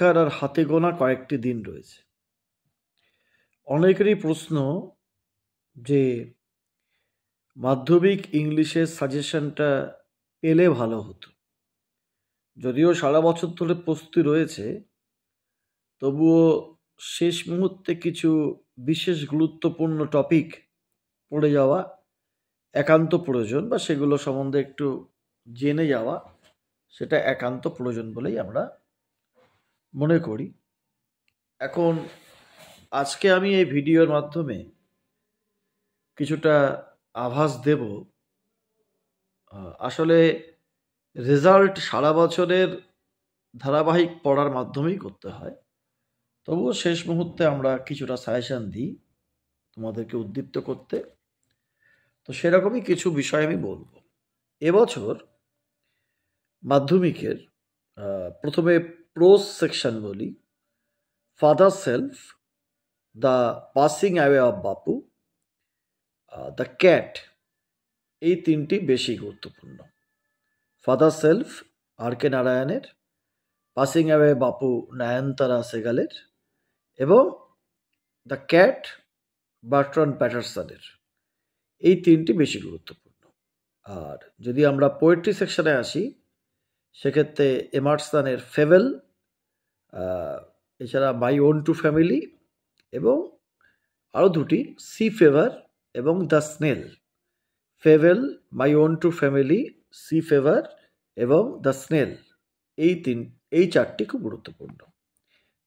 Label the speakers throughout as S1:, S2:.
S1: পরীক্ষার আর হাতে গোনা কয়েকটি দিন রয়েছে। অনেকেরই প্রশ্ন যে মাধ্যমিক ইংলিশের সাজেশনটা পেলে ভালো হতো। যদিও সারা বছর ধরে প্রস্তুতি রয়েছে, তবুও শেষ মুহূর্তে কিছু বিশেষ গুরুত্বপূর্ণ টপিক পড়ে যাওয়া একান্ত প্রয়োজন, বা সেগুলো সম্বন্ধে একটু জেনে যাওয়া সেটা একান্ত প্রয়োজন বলেই আমরা মনে করি। এখন আজকে আমি এই ভিডিওর মাধ্যমে কিছুটা আভাস দেব। আসলে রেজাল্ট সারা বছরের ধারাবাহিক পড়ার মাধ্যমেই করতে হয়, তবুও শেষ মুহূর্তে আমরা কিছুটা সাজেশন দিই তোমাদেরকে উদ্দীপ্ত করতে। তো সেরকমই কিছু বিষয় আমি বলবো। এবছর মাধ্যমিকের প্রথমে প্রোজ সেকশন বলি, father self, the passing away of Bapu, the cat, এই তিনটি বেশি গুরুত্বপূর্ণ। ফাদার সেলফ আর কে নারায়ণের, পাসিং অ্যাওয়ে বাপু নয়নতারা সেগালের, এবং দ্য ক্যাট বার্ট্রান্ড প্যাটারসনের, এই তিনটি বেশি গুরুত্বপূর্ণ। আর যদি আমরা পোয়েট্রি সেকশনে আসি, সেক্ষেত্রে এমারসনের ফেভেল, এছাড়া মাই ওন টু ফ্যামিলি, এবং আরও দুটি, সি ফেভার এবং দ্য স্নেল। ফেভেল, my own true family, sea fever এবং দ্য স্নেল, এই চারটি খুব গুরুত্বপূর্ণ।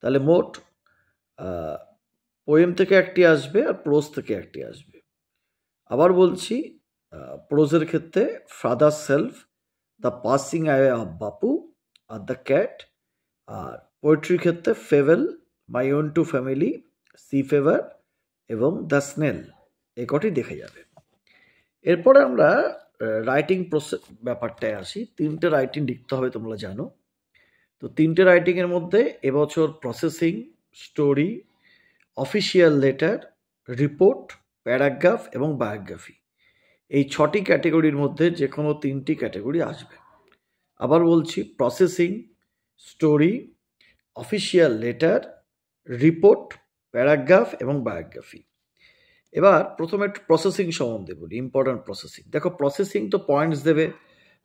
S1: তাহলে মোট পোয়েম থেকে একটি আসবে আর প্রোজ থেকে একটি আসবে। আবার বলছি, প্রোজের ক্ষেত্রে father self, the passing away of Bapu আর দ্য ক্যাট, আর পোয়েট্রির ক্ষেত্রে fable, my own true family, sea fever এবং দ্য স্নেল, এ কটি দেখে যাবে। এরপরে আমরা রাইটিং প্রসেস ব্যাপারটায় আসি। তিনটে রাইটিং লিখতে হবে, তোমরা জানো। তো তিনটে রাইটিংয়ের মধ্যে এবছর processing, story, official letter, report, paragraph এবং বায়োগ্রাফি, এই 6টি ক্যাটেগরির মধ্যে যে কোনো 3টি ক্যাটেগরি আসবে। আবার বলছি, processing, story, official letter, report, paragraph এবং বায়োগ্রাফি। এবার প্রথমে একটু প্রসেসিং সম্বন্ধে বলি, ইম্পর্ট্যান্ট প্রসেসিং। দেখো, প্রসেসিং তো পয়েন্টস দেবে,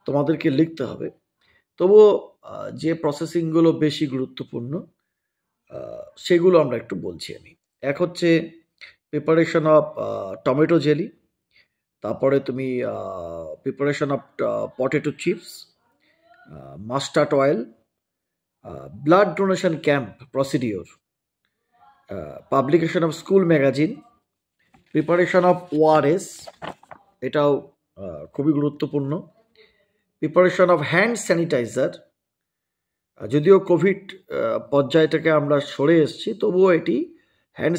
S1: তোমাদেরকে লিখতে হবে। তবুও যে প্রসেসিংগুলো বেশি গুরুত্বপূর্ণ সেগুলো আমরা একটু বলছি আমি। এক হচ্ছে প্রিপারেশন অফ টমেটো জেলি, তারপরে তুমি preparation of potato chips, mustard oil, blood donation camp procedure, publication of school magazine, preparation of ORS, এটাও খুবই গুরুত্বপূর্ণ, প্রিপারেশন অফ হ্যান্ড স্যানিটাইজার। যদিও কোভিড পর্যায় থেকে আমরা সরে এসেছি, তবুও এটি হ্যান্ড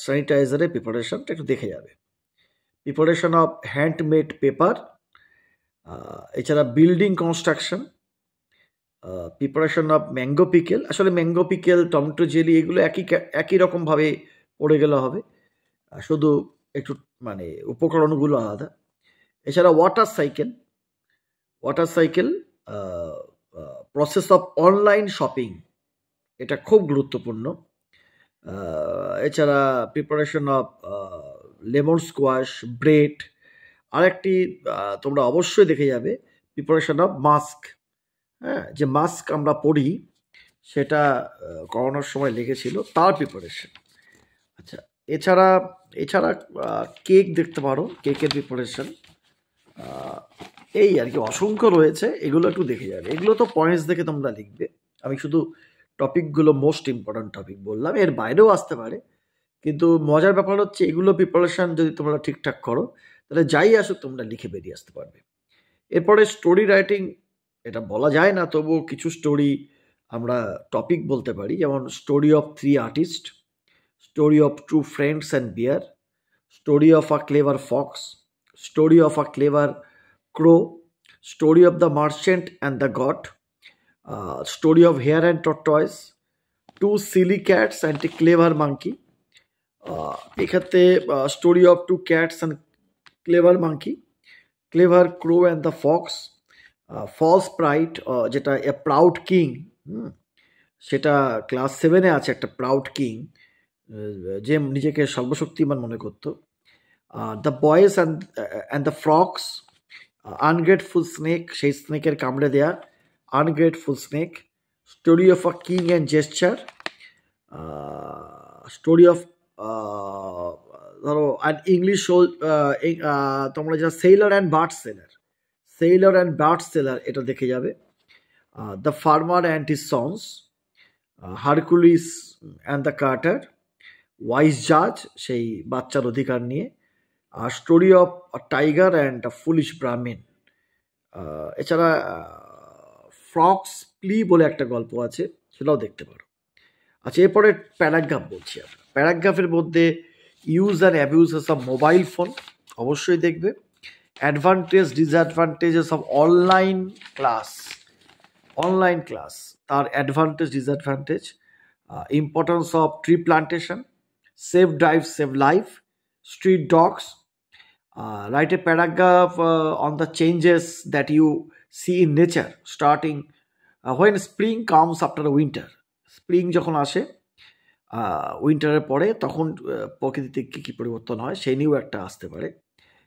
S1: স্যানিটাইজারের প্রিপারেশনটা একটু দেখে যাবে। প্রিপারেশন অফ হ্যান্ডমেড পেপার, এছাড়া building construction, preparation of mango pickle. আসলে ম্যাঙ্গো পিকেল, টমেটো জেলি, এগুলো একই রকমভাবে পড়ে গেলে হবে, শুধু একটু মানে উপকরণগুলো আলাদা। এছাড়া water cycle, process of online shopping, এটা খুব গুরুত্বপূর্ণ। এছাড়া preparation of lemon squash, bread. আরেকটি তোমরা অবশ্যই দেখে যাবে, প্রিপারেশন অফ মাস্ক। হ্যাঁ, যে মাস্ক আমরা পরি সেটা করোনার সময় লেগেছিল, তার প্রিপারেশন। আচ্ছা, এছাড়া কেক দেখতে পারো, কেকের প্রিপারেশন। এই আর কি, অসংখ্য রয়েছে, এগুলো একটু দেখে যাবে। এগুলো তো পয়েন্টস দেখে তোমরা লিখবে, আমি শুধু টপিকগুলো মোস্ট ইম্পর্ট্যান্ট টপিক বললাম, এর বাইরেও আসতে পারে। কিন্তু মজার ব্যাপার হচ্ছে, এগুলো প্রিপারেশন যদি তোমরা ঠিকঠাক করো, তাহলে যাই আসুক তোমরা লিখে বেরিয়ে আসতে পারবে। এরপরে স্টোরি রাইটিং, এটা বলা যায় না, তবুও কিছু স্টোরি আমরা টপিক বলতে পারি, যেমন story of 3 artist, story of 2 friends and bear, story of a clever fox, story of a clever crow, story of the merchant and the god, story of hare and tortoise, 2 silly cats and a clever monkey. এক্ষেত্রে story of 2 cats and clever monkey, clever crow and the fox, false pride, যেটা a proud king, সেটা class 7-এ আছে, একটা proud king যে নিজেকে সর্বশক্তিমান মনে করত। The boys and the frogs, ungrateful snake, সেই স্নেকের কামড়ে দেয়া, ungrateful snake, story of a king and jester, story of ধরো অ্যান্ড ইংলিশ, তোমরা যারা sailor and bird seller, sailor and bird seller এটা দেখে যাবে। The farmer and his sons, Hercules and the carter, wise জাজ সেই বাচ্চার অধিকার নিয়ে, আর story of tiger and foolish Brahmin. এছাড়া ফ্রক্স প্লি বলে একটা গল্প আছে, সেটাও দেখতে পারো। আচ্ছা, এরপরে প্যারাগ্রাফ বলছি আমরা। প্যারাগ্রাফের মধ্যে use and abuses of mobile phone অবশ্যই দেখবে। Advantage disadvantages of online class, তার advantage disadvantage, importance of tree plantation, save drive save life, street dogs. Write a paragraph on the changes that you see in nature starting when spring comes after winter. Spring যখন আসে, উইন্টারের পরে, তখন প্রকৃতিতে কী কী পরিবর্তন হয় সেই নিয়েও একটা আসতে পারে।